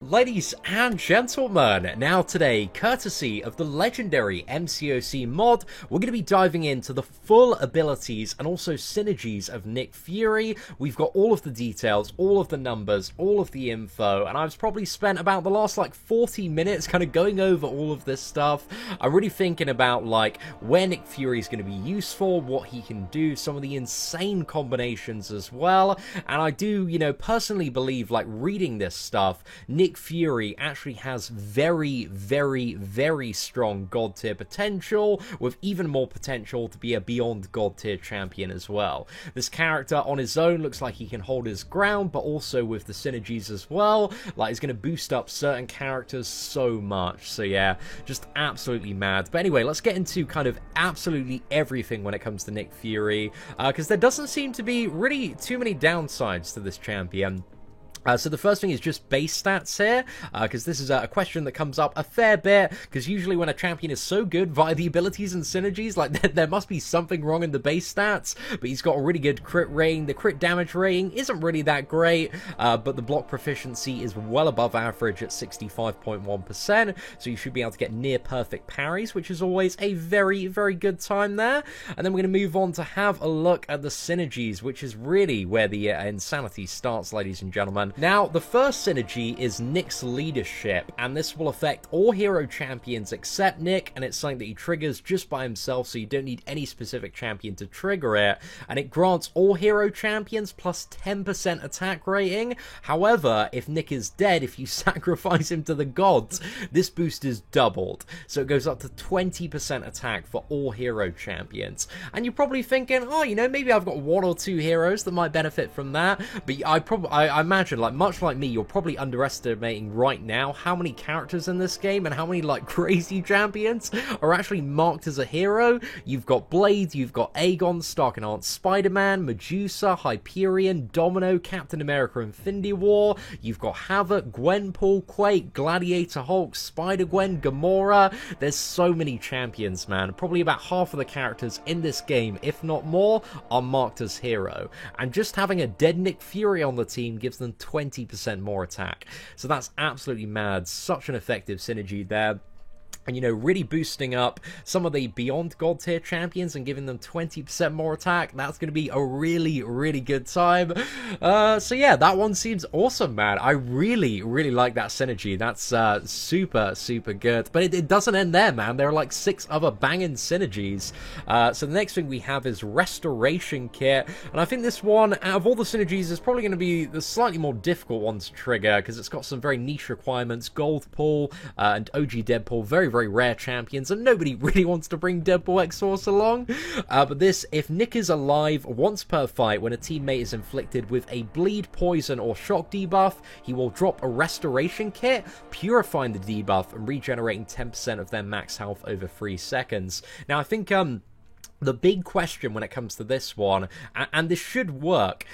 Ladies and gentlemen, now today, courtesy of the legendary MCOC mod, we're going to be diving into the full abilities and also synergies of Nick Fury. We've got all of the details, all of the numbers, all of the info, and I've probably spent about the last 40 minutes kind of going over all of this stuff. I'm really thinking about where Nick Fury is going to be useful, what he can do, some of the insane combinations as well, and I do, personally believe reading this stuff, Nick Fury actually has very, very, very strong God tier potential, with even more potential to be a beyond God tier champion as well. This character on his own looks like he can hold his ground, but also with the synergies as well, he's going to boost up certain characters so much. So yeah, just absolutely mad. But anyway, let's get into kind of absolutely everything when it comes to Nick Fury, because there doesn't seem to be really too many downsides to this champion. So the first thing is just base stats here, because this is a question that comes up a fair bit, because usually when a champion is so good via the abilities and synergies, there must be something wrong in the base stats, but he's got a really good crit rating. The crit damage rating isn't really that great, but the block proficiency is well above average at 65.1%, so you should be able to get near perfect parries, which is always a very, very good time there. And then we're going to move on to have a look at the synergies, which is really where the insanity starts, ladies and gentlemen. Now, the first synergy is Nick's leadership, and this will affect all hero champions except Nick, and it's something that he triggers just by himself, so you don't need any specific champion to trigger it, and it grants all hero champions plus 10% attack rating. However, if Nick is dead, if you sacrifice him to the gods, this boost is doubled, so it goes up to 20% attack for all hero champions. And you're probably thinking, oh, maybe I've got one or two heroes that might benefit from that, but I imagine, much like me, you're probably underestimating right now how many characters in this game and how many crazy champions are actually marked as a hero. You've got Blade, you've got Aegon, Stark and Aunt Spider-Man, Medusa, Hyperion, Domino, Captain America, Infinity War. You've got Havoc, Gwenpool, Quake, Gladiator Hulk, Spider-Gwen, Gamora. There's so many champions, man. Probably about half of the characters in this game, if not more, are marked as hero. And just having a dead Nick Fury on the team gives them 20% more attack. So that's absolutely mad. Such an effective synergy there. And, really boosting up some of the beyond God tier champions and giving them 20% more attack. That's going to be a really, really good time. So yeah, that one seems awesome, man. I really, really like that synergy. That's super, super good. But it doesn't end there, man. There are 6 other banging synergies. So the next thing we have is Restoration Kit. And I think this one, out of all the synergies, is probably going to be the slightly more difficult one to trigger, because it's got some very niche requirements. Goldpool and OG Deadpool, very, very rare champions, and nobody really wants to bring Deadpool X-Force along. But this, if Nick is alive once per fight when a teammate is inflicted with a bleed, poison, or shock debuff, he will drop a restoration kit, purifying the debuff and regenerating 10% of their max health over 3 seconds. Now, I think, the big question when it comes to this one, and this should work,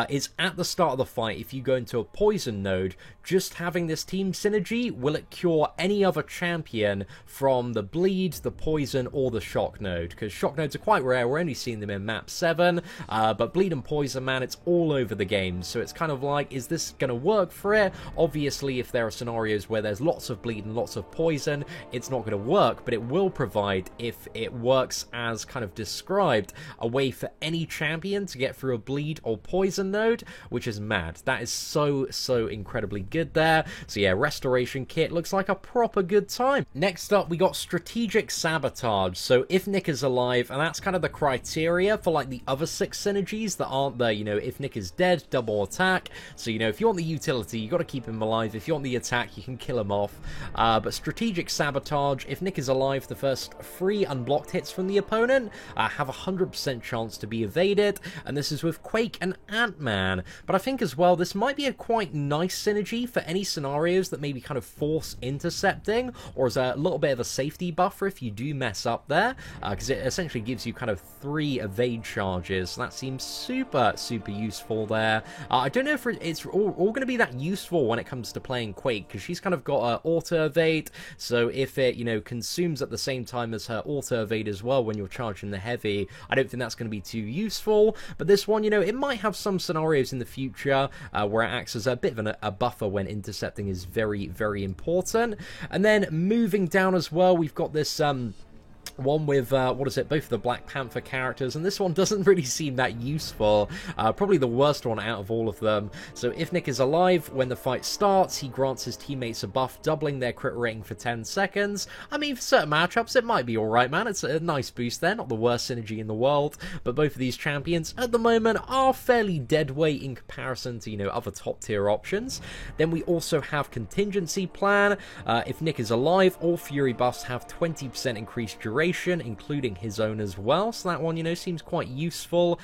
is at the start of the fight, if you go into a poison node, just having this team synergy, will it cure any other champion from the bleed, the poison, or the shock node? Because shock nodes are quite rare, we're only seeing them in map 7, but bleed and poison, man, it's all over the game, so it's kind of is this going to work for it? Obviously, if there are scenarios where there's lots of bleed and lots of poison, it's not going to work, but it will provide, if it works as kind of described, a way for any champion to get through a bleed or poison node, which is mad. That is so incredibly good there. So yeah, Restoration Kit looks like a proper good time. Next up, we got Strategic Sabotage. So if Nick is alive, and that's kind of the criteria for the other 6 synergies that aren't there, if Nick is dead, double attack. So if you want the utility, you got to keep him alive. If you want the attack, you can kill him off. But Strategic Sabotage, if Nick is alive, the first 3 unblocked hits from the opponent have a 100% chance to be evaded, and this is with Quake and Ant-Man. But I think as well, this might be a quite nice synergy for any scenarios that maybe kind of force intercepting, or as a little bit of a safety buffer if you do mess up there, because it essentially gives you kind of 3 evade charges. That seems super useful there. I don't know if it's all going to be that useful when it comes to playing Quake, because she's kind of got auto evade, so if it, consumes at the same time as her auto evade as well when you're charging the heavy, I don't think that's going to be too useful. But this one, you know, it might have some scenarios in the future where it acts as a bit of a buffer when intercepting is very, very important. And then moving down as well, we've got this one with, what is it, both of the Black Panther characters, and this one doesn't really seem that useful. Probably the worst one out of all of them. So if Nick is alive when the fight starts, he grants his teammates a buff, doubling their crit rating for 10 seconds. I mean, for certain matchups, it might be alright, man. It's a nice boost there, not the worst synergy in the world, but both of these champions, at the moment, are fairly deadweight in comparison to, you know, other top-tier options. Then we also have Contingency Plan. If Nick is alive, all Fury buffs have 20% increased duration, including his own as well. So that one, you know, seems quite useful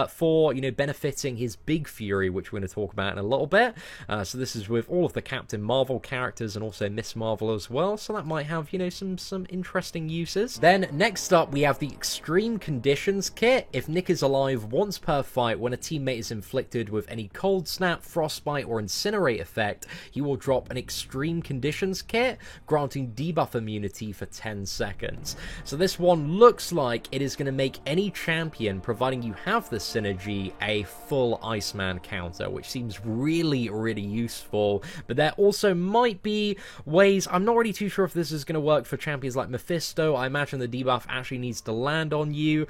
for, you know, benefiting his big Fury, which we're going to talk about in a little bit. So this is with all of the Captain Marvel characters and also Miss Marvel as well. So that might have, you know, some interesting uses. Then next up, we have the Extreme Conditions kit. If Nick is alive once per fight, when a teammate is inflicted with any Cold Snap, Frostbite, or Incinerate effect, he will drop an Extreme Conditions kit, granting debuff immunity for 10 seconds. So this one looks like it is going to make any champion, providing you have the synergy, a full Iceman counter, which seems really, really useful. But there also might be ways, I'm not really too sure if this is going to work for champions like Mephisto. I imagine the debuff actually needs to land on you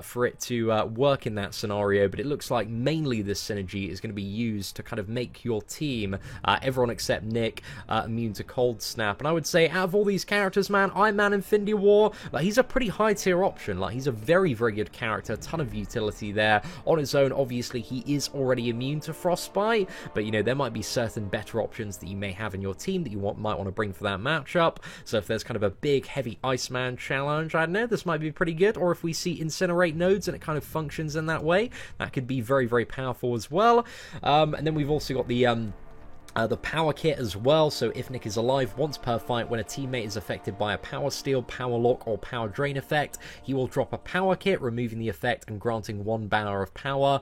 for it to work in that scenario, but it looks like mainly this synergy is going to be used to kind of make your team, everyone except Nick, immune to Cold Snap. And I would say, out of all these characters, man, Iron Man Infinity War, like, he's a pretty high tier option. Like, he's a very, very good character, a ton of utility there. On his own, obviously, he is already immune to Frostbite, but, you know, there might be certain better options that you may have in your team that you might want to bring for that matchup. So if there's kind of a big, heavy Iceman challenge, I don't know, this might be pretty good. Or if we see Incinerate nodes and it kind of functions in that way, that could be very, very powerful as well. And then we've also got the Power Kit as well. So if Nick is alive once per fight, when a teammate is affected by a Power Steal, Power Lock, or Power Drain effect, he will drop a Power Kit, removing the effect and granting 1 bar of power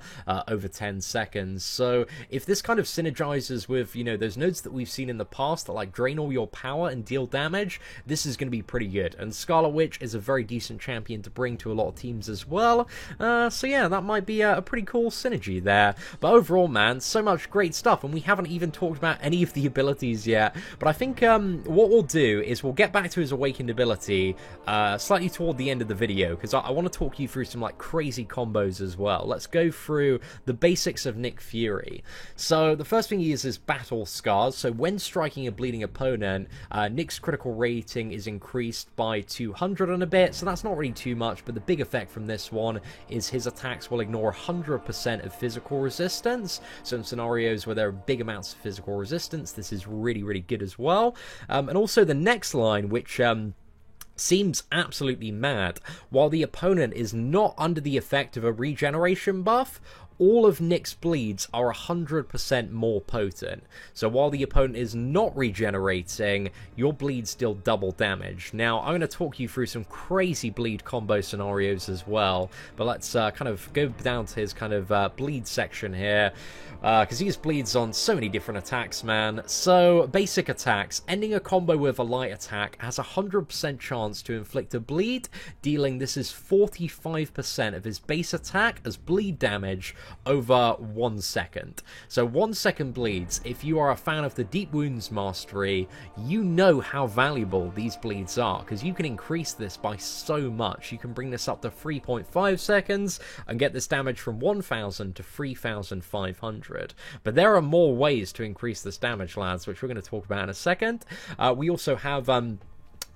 over 10 seconds. So if this kind of synergizes with, you know, those nodes that we've seen in the past that like drain all your power and deal damage, this is going to be pretty good. And Scarlet Witch is a very decent champion to bring to a lot of teams as well. So yeah, that might be a pretty cool synergy there. But overall, man, so much great stuff, and we haven't even talked about any of the abilities yet. But I think what we'll do is we'll get back to his awakened ability slightly toward the end of the video, because I want to talk you through some like crazy combos as well. Let's go through the basics of Nick Fury. So the first thing he uses Battle Scars. So when striking a bleeding opponent, Nick's critical rating is increased by 200 and a bit, so that's not really too much. But the big effect from this one is his attacks will ignore 100% of physical resistance. So in scenarios where there are big amounts of physical resistance, this is really, really good as well. And also the next line, which seems absolutely mad. While the opponent is not under the effect of a regeneration buff, all of Nick's bleeds are 100% more potent. So while the opponent is not regenerating, your bleeds still double damage. Now, I'm going to talk you through some crazy bleed combo scenarios as well, but let's kind of go down to his kind of bleed section here, because he has bleeds on so many different attacks, man. So, basic attacks. Ending a combo with a light attack has a 100% chance to inflict a bleed, dealing this is 45% of his base attack as bleed damage over 1 second. So 1 second bleeds. If you are a fan of the Deep Wounds Mastery, you know how valuable these bleeds are, because you can increase this by so much. You can bring this up to 3.5 seconds and get this damage from 1,000 to 3,500. But there are more ways to increase this damage, lads, which we're going to talk about in a second. We also have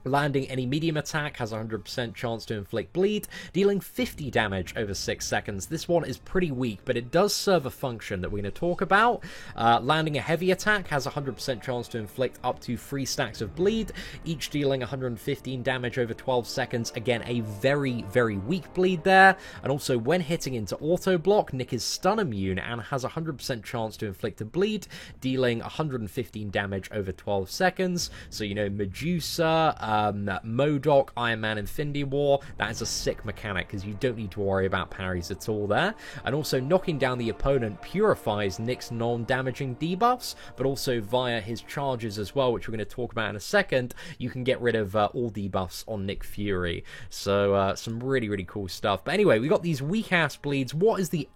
landing any medium attack has a 100% chance to inflict bleed, dealing 50 damage over 6 seconds. This one is pretty weak, but it does serve a function that we're going to talk about. Landing a heavy attack has a 100% chance to inflict up to 3 stacks of bleed, each dealing 115 damage over 12 seconds. Again, a very, very weak bleed there. And also, when hitting into auto block, Nick is stun immune and has a 100% chance to inflict a bleed, dealing 115 damage over 12 seconds. So, you know, Medusa, MODOK, Iron Man Infinity War. That is a sick mechanic because you don't need to worry about parries at all there. And also knocking down the opponent purifies Nick's non-damaging debuffs, but also via his charges as well, which we're going to talk about in a second, you can get rid of all debuffs on Nick Fury. So some really, really cool stuff. But anyway, we got these weak-ass bleeds. What's the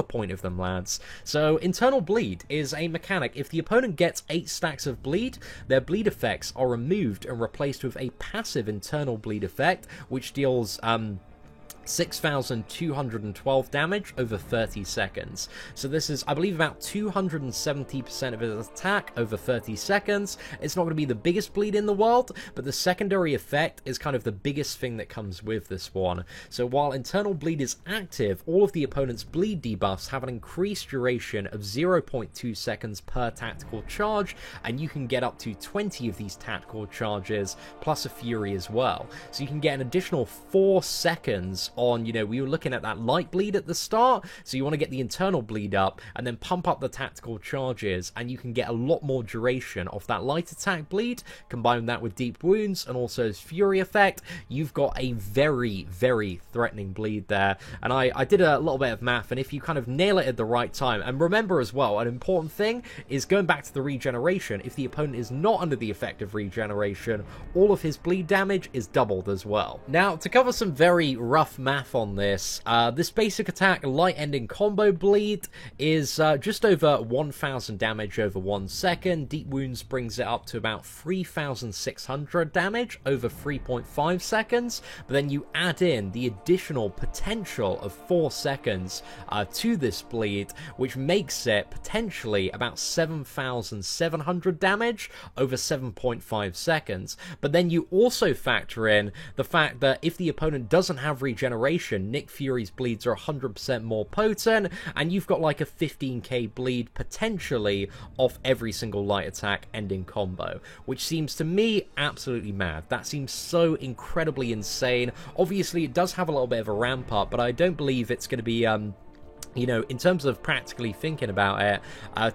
point of them, lads? So Internal Bleed is a mechanic. If the opponent gets 8 stacks of bleed, their bleed effects are removed and replaced with a passive Internal Bleed effect, which deals 6,212 damage over 30 seconds. So this is, I believe, about 270% of his attack over 30 seconds. It's not going to be the biggest bleed in the world, but the secondary effect is kind of the biggest thing that comes with this one. So while Internal Bleed is active, all of the opponent's bleed debuffs have an increased duration of 0.2 seconds per tactical charge, and you can get up to 20 of these tactical charges, plus a Fury as well. So you can get an additional 4 seconds on, you know, we were looking at that light bleed at the start, so you want to get the Internal Bleed up and then pump up the tactical charges, and you can get a lot more duration off that light attack bleed. Combine that with Deep Wounds and also his Fury effect, you've got a very, very threatening bleed there. And I did a little bit of math, and if you kind of nail it at the right time, and remember as well, an important thing is going back to the regeneration. If the opponent is not under the effect of regeneration, all of his bleed damage is doubled as well. Now, to cover some very rough math on this, this basic attack light ending combo bleed is just over 1,000 damage over 1 second. Deep Wounds brings it up to about 3,600 damage over 3.5 seconds, but then you add in the additional potential of 4 seconds to this bleed, which makes it potentially about 7,700 damage over 7.5 seconds. But then you also factor in the fact that if the opponent doesn't have regeneration, Nick Fury's bleeds are 100% more potent, and you've got like a 15k bleed potentially off every single light attack ending combo, which seems to me absolutely mad. That seems so incredibly insane. Obviously, it does have a little bit of a ramp up, but I don't believe it's going to be you know, in terms of practically thinking about it,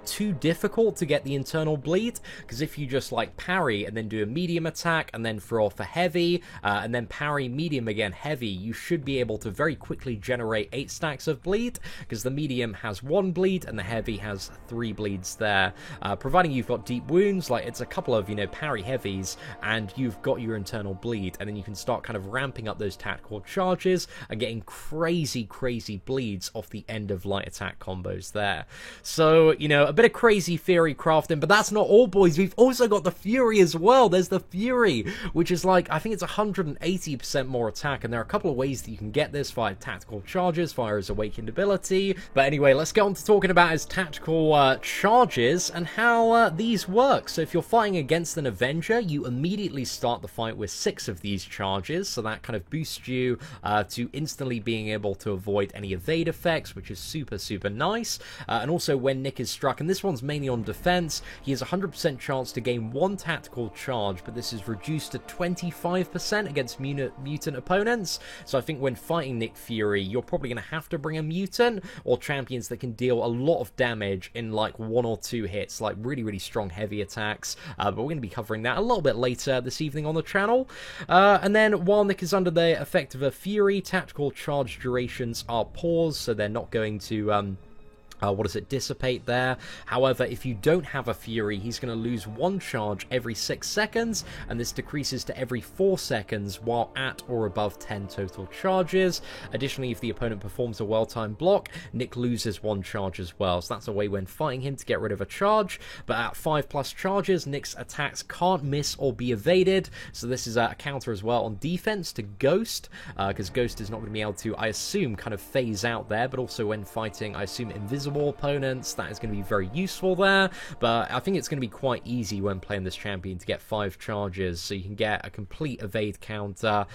too difficult to get the Internal Bleed, because if you just like parry and then do a medium attack and then throw off a heavy and then parry medium again heavy, you should be able to very quickly generate 8 stacks of bleed, because the medium has 1 bleed and the heavy has 3 bleeds there, providing you've got Deep Wounds. Like, it's a couple of, you know, parry heavies and you've got your Internal Bleed, and then you can start kind of ramping up those tactical charges and getting crazy bleeds off the end of light attack combos there. So, you know, a bit of crazy theory crafting, but that's not all, boys. We've also got the Fury as well. There's the Fury, which is like, I think it's 180% more attack, and there are a couple of ways that you can get this via tactical charges, via his awakened ability. But anyway, let's get on to talking about his tactical charges and how these work. So if you're fighting against an Avenger, you immediately start the fight with 6 of these charges, so that kind of boosts you to instantly being able to avoid any evade effects, which is super nice. And also when Nick is struck, and this one's mainly on defense, he has a 100% chance to gain 1 tactical charge, but this is reduced to 25% against mutant opponents. So I think when fighting Nick Fury, you're probably going to have to bring a mutant or champions that can deal a lot of damage in like 1 or 2 hits, like really strong heavy attacks. But we're going to be covering that a little bit later this evening on the channel. And then while Nick is under the effect of a Fury, tactical charge durations are paused, so they're not going to dissipate there. However, if you don't have a Fury, he's going to lose 1 charge every 6 seconds, and this decreases to every 4 seconds while at or above 10 total charges. Additionally, if the opponent performs a well-timed block, Nick loses 1 charge as well, so that's a way when fighting him to get rid of a charge. But at 5+ charges, Nick's attacks can't miss or be evaded, so this is a counter as well on defense to Ghost, because Ghost is not going to be able to, I assume, kind of phase out there, but also when fighting, I assume, invisible opponents, that is going to be very useful there. But I think it's going to be quite easy when playing this champion to get 5 charges, so you can get a complete evade counter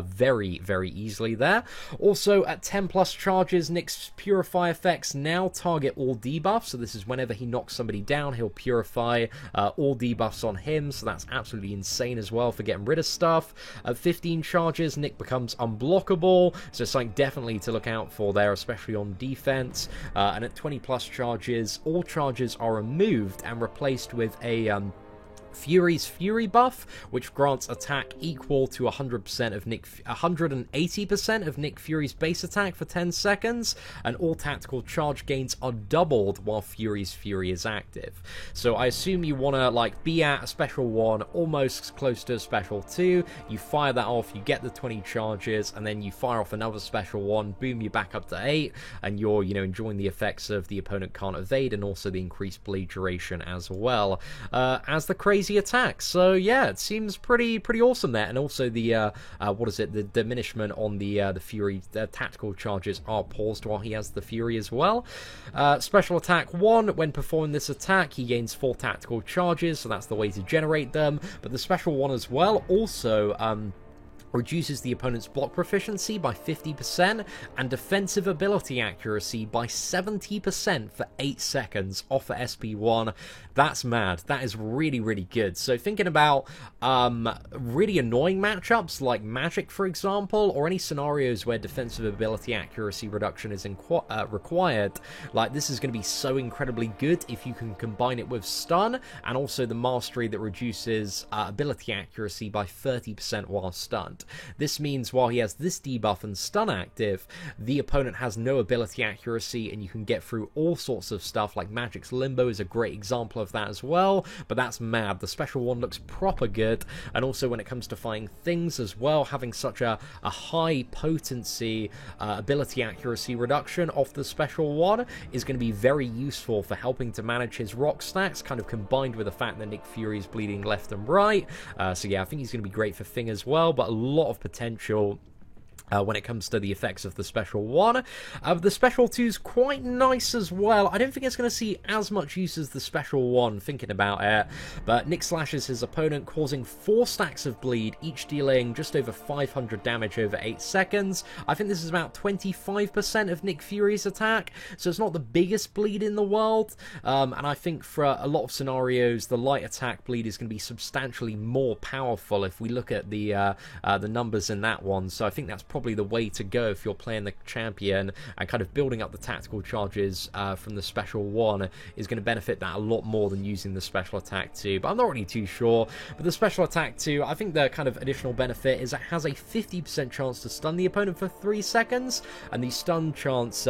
very easily there. Also at 10+ charges, Nick's Purify effects now target all debuffs, so this is whenever he knocks somebody down, he'll purify all debuffs on him, so that's absolutely insane as well for getting rid of stuff. At 15 charges, Nick becomes unblockable, so it's like definitely to look out for there, especially on defense. And at 20+ charges, all charges are removed and replaced with a Fury's Fury buff, which grants attack equal to 180% of Nick Fury's base attack for 10 seconds, and all tactical charge gains are doubled while Fury's Fury is active. So I assume you want to like be at a special 1, almost close to a special 2, you fire that off, you get the 20 charges, and then you fire off another special 1, boom, you're back up to 8, and you're, you know, enjoying the effects of the opponent can't evade, and also the increased bleed duration as well, as the crazy attack. So yeah, it seems pretty awesome there. And also the the diminishment on the Fury tactical charges are paused while he has the Fury as well. Special attack 1, when performing this attack he gains 4 tactical charges, so that's the way to generate them. But the special 1 as well also reduces the opponent's block proficiency by 50% and defensive ability accuracy by 70% for 8 seconds off at SP1. That's mad. That is really, really good. So thinking about really annoying matchups like Magic, for example, or any scenarios where defensive ability accuracy reduction is required, like this is going to be so incredibly good if you can combine it with stun and also the mastery that reduces ability accuracy by 30% while stunned. This means while he has this debuff and stun active, the opponent has no ability accuracy, and you can get through all sorts of stuff, like Magic's Limbo is a great example of that as well, but that's mad. The special 1 looks proper good, and also when it comes to fighting things as well, having such a high potency ability accuracy reduction off the special 1 is going to be very useful for helping to manage his rock stacks, kind of combined with the fact that Nick Fury is bleeding left and right. So yeah, I think he's going to be great for Thing as well, but a lot of potential when it comes to the effects of the special 1. The special 2 is quite nice as well. I don't think it's going to see as much use as the special 1, thinking about it, but Nick slashes his opponent, causing 4 stacks of bleed, each dealing just over 500 damage over 8 seconds. I think this is about 25% of Nick Fury's attack, so it's not the biggest bleed in the world, and I think for a lot of scenarios, the light attack bleed is going to be substantially more powerful if we look at the numbers in that one, so I think that's probably the way to go if you're playing the champion, and kind of building up the tactical charges from the special 1 is going to benefit that a lot more than using the special attack 2, but I'm not really too sure. But the special attack 2, I think the kind of additional benefit is it has a 50% chance to stun the opponent for 3 seconds, and the stun chance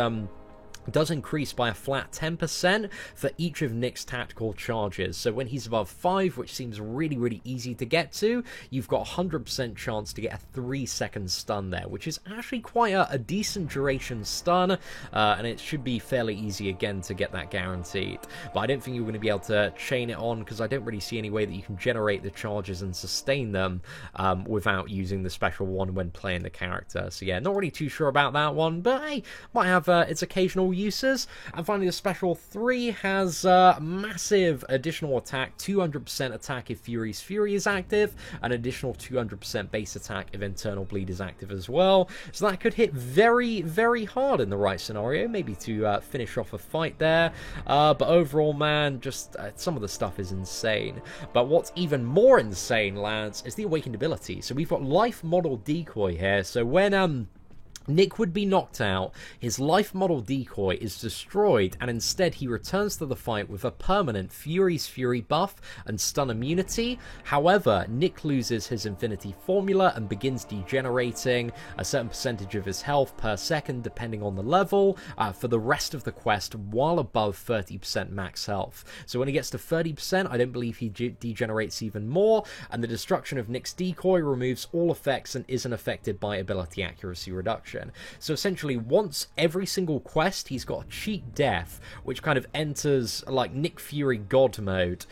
does increase by a flat 10% for each of Nick's tactical charges. So when he's above 5, which seems really, really easy to get to, you've got a 100% chance to get a 3-second stun there, which is actually quite a decent duration stun, and it should be fairly easy again to get that guaranteed. But I don't think you're going to be able to chain it on, because I don't really see any way that you can generate the charges and sustain them without using the special 1 when playing the character. So yeah, not really too sure about that one, but hey, might have its occasional uses. And finally, the special 3 has massive additional attack, 200% attack if Fury's Fury is active, an additional 200% base attack if Internal Bleed is active as well. So that could hit very, very hard in the right scenario, maybe to finish off a fight there. But overall, man, just some of the stuff is insane. But what's even more insane, lads, is the awakened ability. So we've got Life Model Decoy here. So when Nick would be knocked out, his life model decoy is destroyed, and instead he returns to the fight with a permanent Fury's Fury buff and stun immunity. However, Nick loses his infinity formula and begins degenerating a certain percentage of his health per second, depending on the level, for the rest of the quest while above 30% max health. So when he gets to 30%, I don't believe he degenerates even more, and the destruction of Nick's decoy removes all effects and isn't affected by ability accuracy reduction. So essentially, once every single quest, he's got a cheat death, which kind of enters like Nick Fury God mode,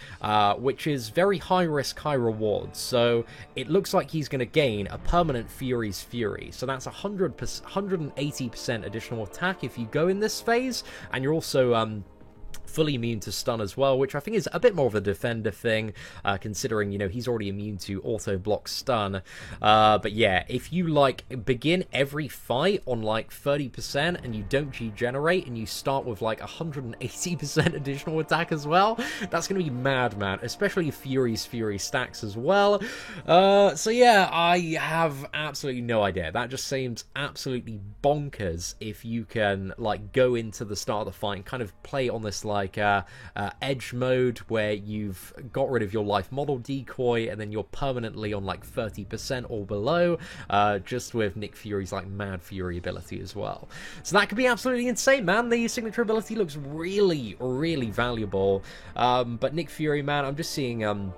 which is very high risk, high reward. So it looks like he's going to gain a permanent Fury's Fury. So that's 180% additional attack if you go in this phase, and you're also fully immune to stun as well, which I think is a bit more of a defender thing, considering, you know, he's already immune to auto block stun. But yeah, if you like begin every fight on like 30% and you don't degenerate and you start with like 180% additional attack as well, that's gonna be mad, man, especially Fury's Fury stacks as well. So yeah, I have absolutely no idea. That just seems absolutely bonkers if you can like go into the start of the fight and kind of play on this like like edge mode, where you've got rid of your life model decoy, and then you're permanently on like 30% or below, just with Nick Fury's like Mad Fury ability as well. So that could be absolutely insane, man. The signature ability looks really, really valuable. But Nick Fury, man, I'm just seeing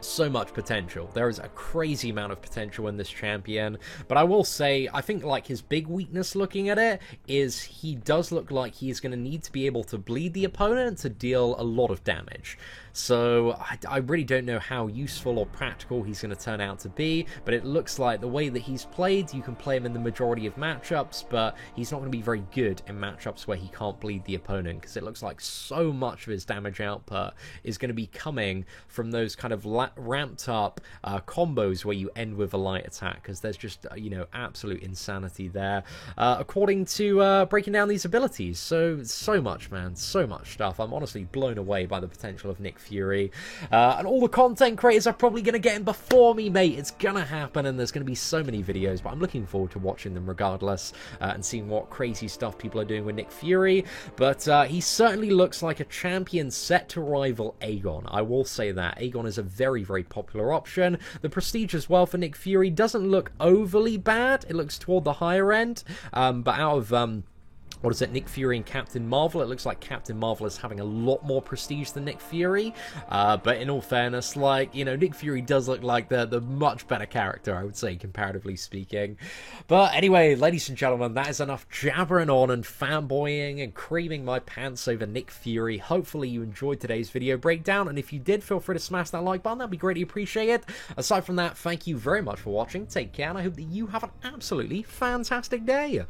so much potential. There is a crazy amount of potential in this champion, but I will say, I think like his big weakness looking at it is he does look like he's going to need to be able to bleed the opponent to deal a lot of damage. So I really don't know how useful or practical he's going to turn out to be, but it looks like the way that he's played, you can play him in the majority of matchups, but he's not going to be very good in matchups where he can't bleed the opponent, because it looks like so much of his damage output is going to be coming from those kind of ramped up combos where you end with a light attack, because there's just, you know, absolute insanity there, according to breaking down these abilities. So much, man, so much stuff. I'm honestly blown away by the potential of Nick Fury, and all the content creators are probably going to get him before me, mate. It's gonna happen, and there's going to be so many videos, but I'm looking forward to watching them regardless, and seeing what crazy stuff people are doing with Nick Fury. But he certainly looks like a champion set to rival Aegon. I will say that Aegon is a very, very popular option. The prestige as well for Nick Fury doesn't look overly bad. It looks toward the higher end, but out of what is it, Nick Fury and Captain Marvel, it looks like Captain Marvel is having a lot more prestige than Nick Fury, but in all fairness, like, you know, Nick Fury does look like the much better character, I would say, comparatively speaking. But anyway, ladies and gentlemen, that is enough jabbering on and fanboying and creaming my pants over Nick Fury. Hopefully you enjoyed today's video breakdown, and if you did, feel free to smash that like button, that'd be greatly appreciated. Aside from that, thank you very much for watching, take care, and I hope that you have an absolutely fantastic day.